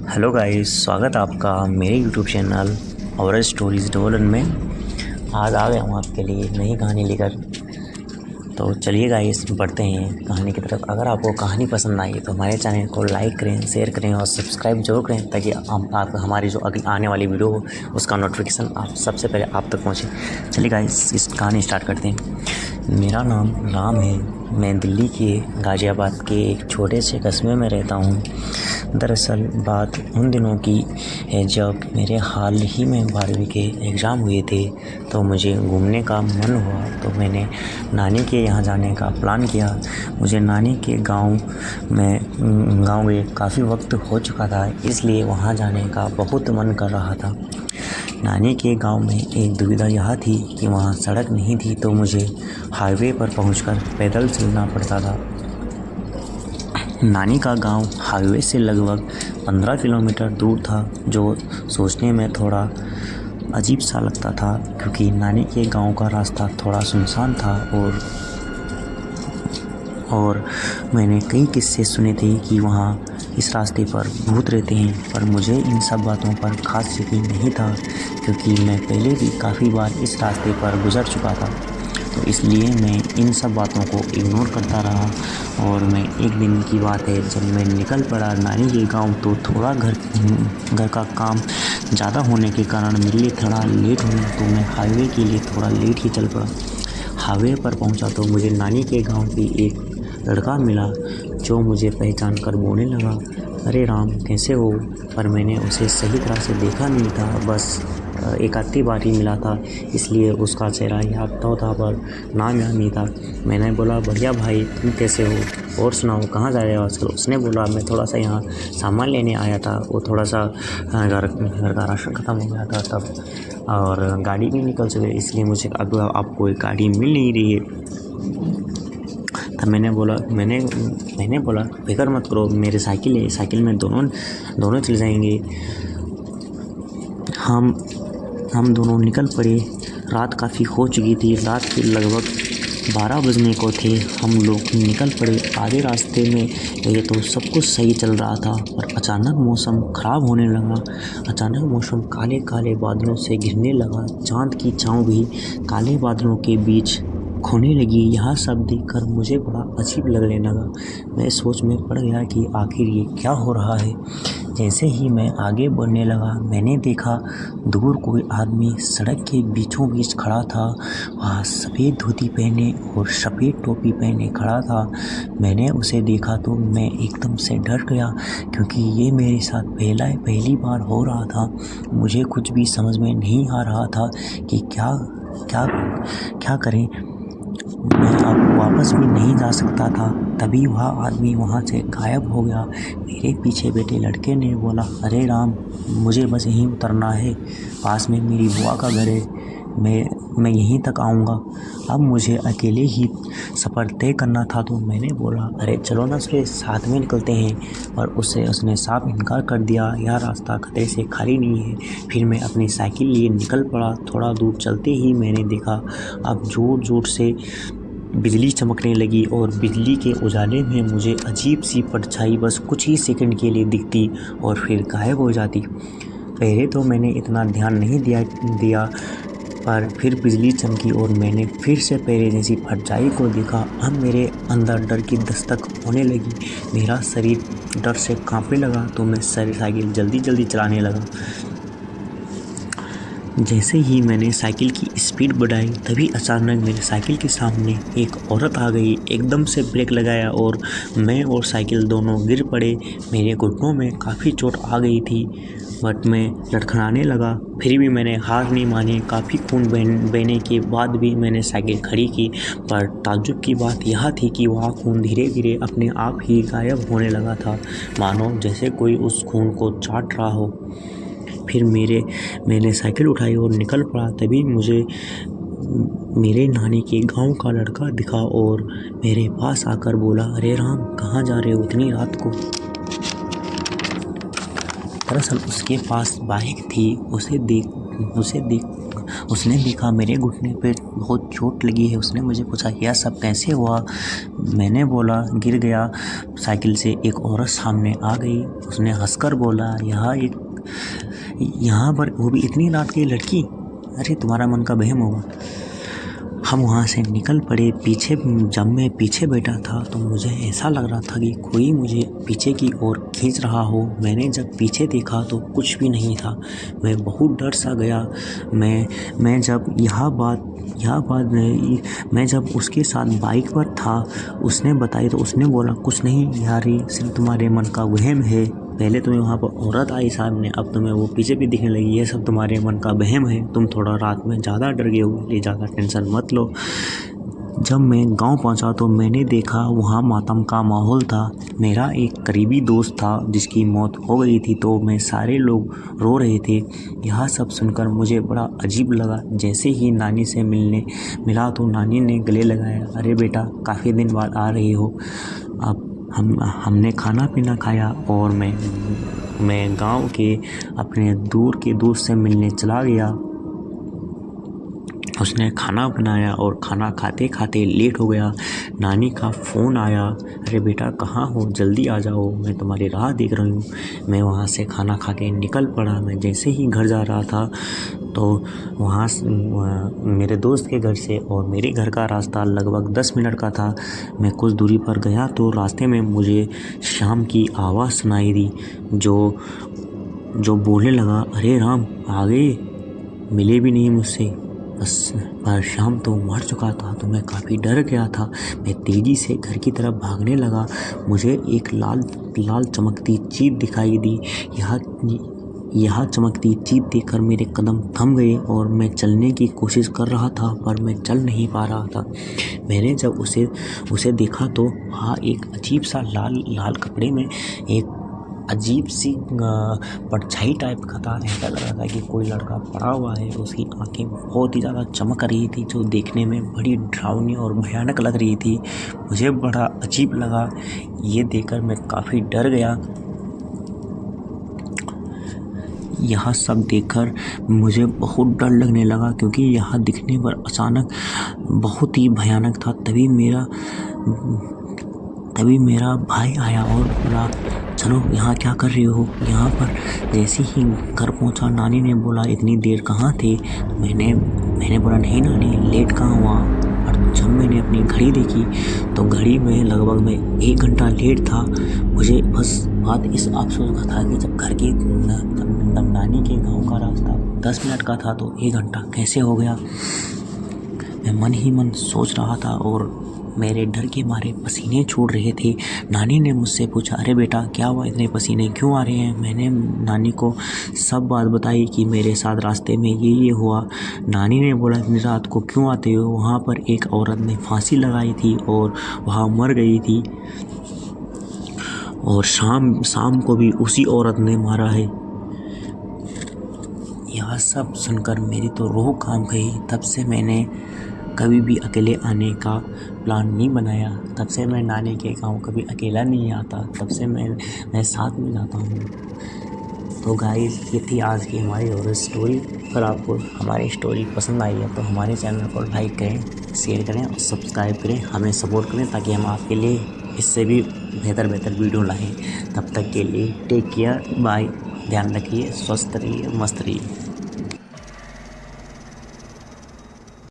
Hello guys, स्वागत है आपका मेरे यूट्यूब चैनल और स्टोरीज डोलन में। आज आ गया हूँ आपके लिए नई कहानी लेकर। तो चलिए गाइस, बढ़ते हैं कहानी की तरफ। अगर आपको कहानी पसंद आई तो हमारे चैनल को लाइक करें, शेयर करें और सब्सक्राइब जरूर करें, ताकि आप हमारी जो अगली आने वाली वीडियो हो उसका नोटिफिकेशन आप सबसे पहले आप तक पहुँचे। चलिए गाइस, इस कहानी स्टार्ट करते हैं। मेरा नाम राम है। मैं दिल्ली के गाज़ियाबाद के एक छोटे से कस्बे में रहता हूँ। दरअसल बात उन दिनों की है जब मेरे हाल ही में 12वीं के एग्ज़ाम हुए थे। तो मुझे घूमने का मन हुआ तो मैंने नानी के यहाँ जाने का प्लान किया। मुझे नानी के गांव गए काफ़ी वक्त हो चुका था, इसलिए वहाँ जाने का बहुत मन कर रहा था। नानी के गांव में एक दुविधा यह थी कि वहाँ सड़क नहीं थी, तो मुझे हाईवे पर पहुंचकर पैदल चलना पड़ता था। नानी का गांव हाईवे से लगभग 15 किलोमीटर दूर था, जो सोचने में थोड़ा अजीब सा लगता था, क्योंकि नानी के गांव का रास्ता थोड़ा सुनसान था। और मैंने कई किस्से सुने थे कि वहाँ इस रास्ते पर भूत रहते हैं, पर मुझे इन सब बातों पर खास यकीन नहीं था, क्योंकि मैं पहले भी काफ़ी बार इस रास्ते पर गुजर चुका था। तो इसलिए मैं इन सब बातों को इग्नोर करता रहा। और मैं एक दिन की बात है, जब मैं निकल पड़ा नानी के गांव, तो थोड़ा घर का काम ज़्यादा होने के कारण मेरे लिए थोड़ा लेट हुई, तो मैं हाईवे के लिए थोड़ा लेट ही चल पड़ा। हाईवे पर पहुंचा तो मुझे नानी के गांव की एक लड़का मिला, जो मुझे पहचान कर बोलने लगा, अरे राम, कैसे हो? पर मैंने उसे सही तरह से देखा नहीं था, बस एक आधी बार ही मिला था, इसलिए उसका चेहरा याद तो था पर नाम याद नहीं था। मैंने बोला, बढ़िया भाई, तुम कैसे हो और सुनाओ, कहाँ जा रहे हो आजकल? उसने बोला, मैं थोड़ा सा यहाँ सामान लेने आया था, वो थोड़ा सा घर का राशन ख़त्म हो गया था तब, और गाड़ी भी निकल चुकी, इसलिए मुझे अब आपको एक गाड़ी मिल नहीं रही है। तब मैंने बोला फिक्र मत करो, मेरे साइकिल है, साइकिल में दोनों चले जाएंगे। हम दोनों निकल पड़े। रात काफ़ी हो चुकी थी, रात के लगभग 12 बजने को थे। हम लोग निकल पड़े। आधे रास्ते में ये तो सब कुछ सही चल रहा था, पर अचानक मौसम ख़राब होने लगा। अचानक मौसम काले काले बादलों से घिरने लगा। चाँद की छाँव भी काले बादलों के बीच खोने लगी। यह सब देखकर मुझे बड़ा अजीब लगने लगा। मैं सोच में पड़ गया कि आखिर ये क्या हो रहा है। जैसे ही मैं आगे बढ़ने लगा, मैंने देखा दूर कोई आदमी सड़क के बीचों बीच खड़ा था। वह सफ़ेद धोती पहने और सफ़ेद टोपी पहने खड़ा था। मैंने उसे देखा तो मैं एकदम से डर गया, क्योंकि ये मेरे साथ पहली बार हो रहा था। मुझे कुछ भी समझ में नहीं आ रहा था कि क्या क्या क्या करें। मैं अब वापस भी नहीं जा सकता था। तभी वह आदमी वहाँ से गायब हो गया। मेरे पीछे बैठे लड़के ने बोला, अरे राम, मुझे बस यहीं उतरना है, पास में मेरी बुआ का घर है, मैं यहीं तक आऊँगा। अब मुझे अकेले ही सफ़र तय करना था, तो मैंने बोला, अरे चलो ना, उसके साथ में निकलते हैं। पर उसने साफ इनकार कर दिया, यह रास्ता खतरे से खाली नहीं है। फिर मैं अपनी साइकिल लिए निकल पड़ा। थोड़ा दूर चलते ही मैंने देखा अब ज़ोर ज़ोर से बिजली चमकने लगी, और बिजली के उजाले में मुझे अजीब सी परछाई बस कुछ ही सेकंड के लिए दिखती और फिर गायब हो जाती। पहले तो मैंने इतना ध्यान नहीं दिया, पर फिर बिजली चमकी और मैंने फिर से पहले जैसी परछाई को देखा। अब मेरे अंदर डर की दस्तक होने लगी। मेरा शरीर डर से कांपने लगा, तो मैं साइकिल जल्दी चलाने लगा। जैसे ही मैंने साइकिल की स्पीड बढ़ाई, तभी अचानक मेरे साइकिल के सामने एक औरत आ गई। एकदम से ब्रेक लगाया और मैं और साइकिल दोनों गिर पड़े। मेरे घुटनों में काफ़ी चोट आ गई थी, बट मैं लड़खड़ाने लगा। फिर भी मैंने हार नहीं मानी। काफ़ी खून बहने के बाद भी मैंने साइकिल खड़ी की, पर ताज्जुब की बात यह थी कि वह खून धीरे धीरे अपने आप ही गायब होने लगा था, मानो जैसे कोई उस खून को चाट रहा हो। फिर मैंने साइकिल उठाई और निकल पड़ा। तभी मुझे मेरे नानी के गांव का लड़का दिखा और मेरे पास आकर बोला, अरे राम, कहाँ जा रहे हो इतनी रात को? दरअसल उसके पास बाइक थी। उसे देख उसने देखा मेरे घुटने पे बहुत चोट लगी है। उसने मुझे पूछा यह सब कैसे हुआ? मैंने बोला गिर गया साइकिल से। एक औरत सामने आ गई, उसने हंसकर बोला यहाँ पर वो भी इतनी रात की लड़की? अरे तुम्हारा मन का वहम होगा। हम वहाँ से निकल पड़े। जब मैं पीछे बैठा था तो मुझे ऐसा लग रहा था कि कोई मुझे पीछे की ओर खींच रहा हो। मैंने जब पीछे देखा तो कुछ भी नहीं था। मैं बहुत डर सा गया। मैं जब मैं जब उसके साथ बाइक पर था, उसने बताई तो उसने बोला कुछ नहीं यार, ये सिर्फ तुम्हारे मन का वहम है। पहले तुम्हें वहाँ पर औरत आई सामने, अब तुम्हें वो पीछे भी दिखने लगी। ये सब तुम्हारे मन का वहम है। तुम थोड़ा रात में ज़्यादा डर गए हो, ये ज़्यादा टेंशन मत लो। जब मैं गांव पहुंचा तो मैंने देखा वहाँ मातम का माहौल था। मेरा एक करीबी दोस्त था जिसकी मौत हो गई थी, तो मैं सारे लोग रो रहे थे। यह सब सुनकर मुझे बड़ा अजीब लगा। जैसे ही नानी से मिला तो नानी ने गले लगाया, अरे बेटा काफ़ी दिन बाद आ रहे हो। अब हमने खाना पीना खाया और मैं गांव के अपने दूर के दोस्त से मिलने चला गया। उसने खाना बनाया और खाना खाते खाते लेट हो गया। नानी का फ़ोन आया, अरे बेटा कहाँ हो, जल्दी आ जाओ, मैं तुम्हारी राह देख रही हूँ। मैं वहाँ से खाना खा के निकल पड़ा। मैं जैसे ही घर जा रहा था तो वहाँ मेरे दोस्त के घर से और मेरे घर का रास्ता लगभग 10 मिनट का था। मैं कुछ दूरी पर गया तो रास्ते में मुझे श्याम की आवाज़ सुनाई दी, जो बोलने लगा, अरे राम आ गए, मिले भी नहीं मुझसे। बस पर श्याम तो मर चुका था, तो मैं काफ़ी डर गया था। मैं तेज़ी से घर की तरफ भागने लगा। मुझे एक लाल चमकती चीज़ दिखाई दी। यह चमकती चीज़ देखकर मेरे कदम थम गए और मैं चलने की कोशिश कर रहा था, पर मैं चल नहीं पा रहा था। मैंने जब उसे देखा तो वहाँ एक अजीब सा लाल कपड़े में एक अजीब सी परछाई टाइप का था। ऐसा लग रहा था कि कोई लड़का पड़ा हुआ है। उसकी आंखें बहुत ही ज़्यादा चमक रही थी, जो देखने में बड़ी डरावनी और भयानक लग रही थी। मुझे बड़ा अजीब लगा। ये देखकर मैं काफ़ी डर गया। यह सब देखकर मुझे बहुत डर लगने लगा, क्योंकि यह दिखने पर अचानक बहुत ही भयानक था। तभी मेरा भाई आया और बोला, चलो यहाँ क्या कर रहे हो यहाँ पर। जैसे ही घर पहुँचा नानी ने बोला, इतनी देर कहाँ थे? मैंने बोला, नहीं नानी, लेट कहाँ हुआ। और जब मैंने अपनी घड़ी देखी तो घड़ी में लगभग मैं 1 घंटा लेट था। मुझे बस बात इस अफसोस का था कि जब नानी के गांव का रास्ता 10 मिनट का था तो 1 घंटा कैसे हो गया। मैं मन ही मन सोच रहा था और मेरे डर के मारे पसीने छूट रहे थे। नानी ने मुझसे पूछा, अरे बेटा क्या हुआ, इतने पसीने क्यों आ रहे हैं? मैंने नानी को सब बात बताई कि मेरे साथ रास्ते में ये हुआ। नानी ने बोला, इतनी रात को क्यों आते हो? वहाँ पर एक औरत ने फांसी लगाई थी और वहाँ मर गई थी, और शाम को भी उसी औरत ने मारा है। यह सब सुनकर मेरी तो रूह कांप गई। तब से मैंने कभी भी अकेले आने का प्लान नहीं बनाया। तब से मैं नानी के गांव कभी अकेला नहीं आता। तब से मैं साथ में जाता हूँ। तो गाइस, ये थी आज की हमारी हॉरर स्टोरी। अगर आपको हमारी स्टोरी पसंद आई है तो हमारे चैनल को लाइक करें, शेयर करें और सब्सक्राइब करें, हमें सपोर्ट करें, ताकि हम आपके लिए इससे भी बेहतर वीडियो लाएँ। तब तक के लिए टेक केयर, बाय। ध्यान रखिए, स्वस्थ रहिए, मस्त रहिए।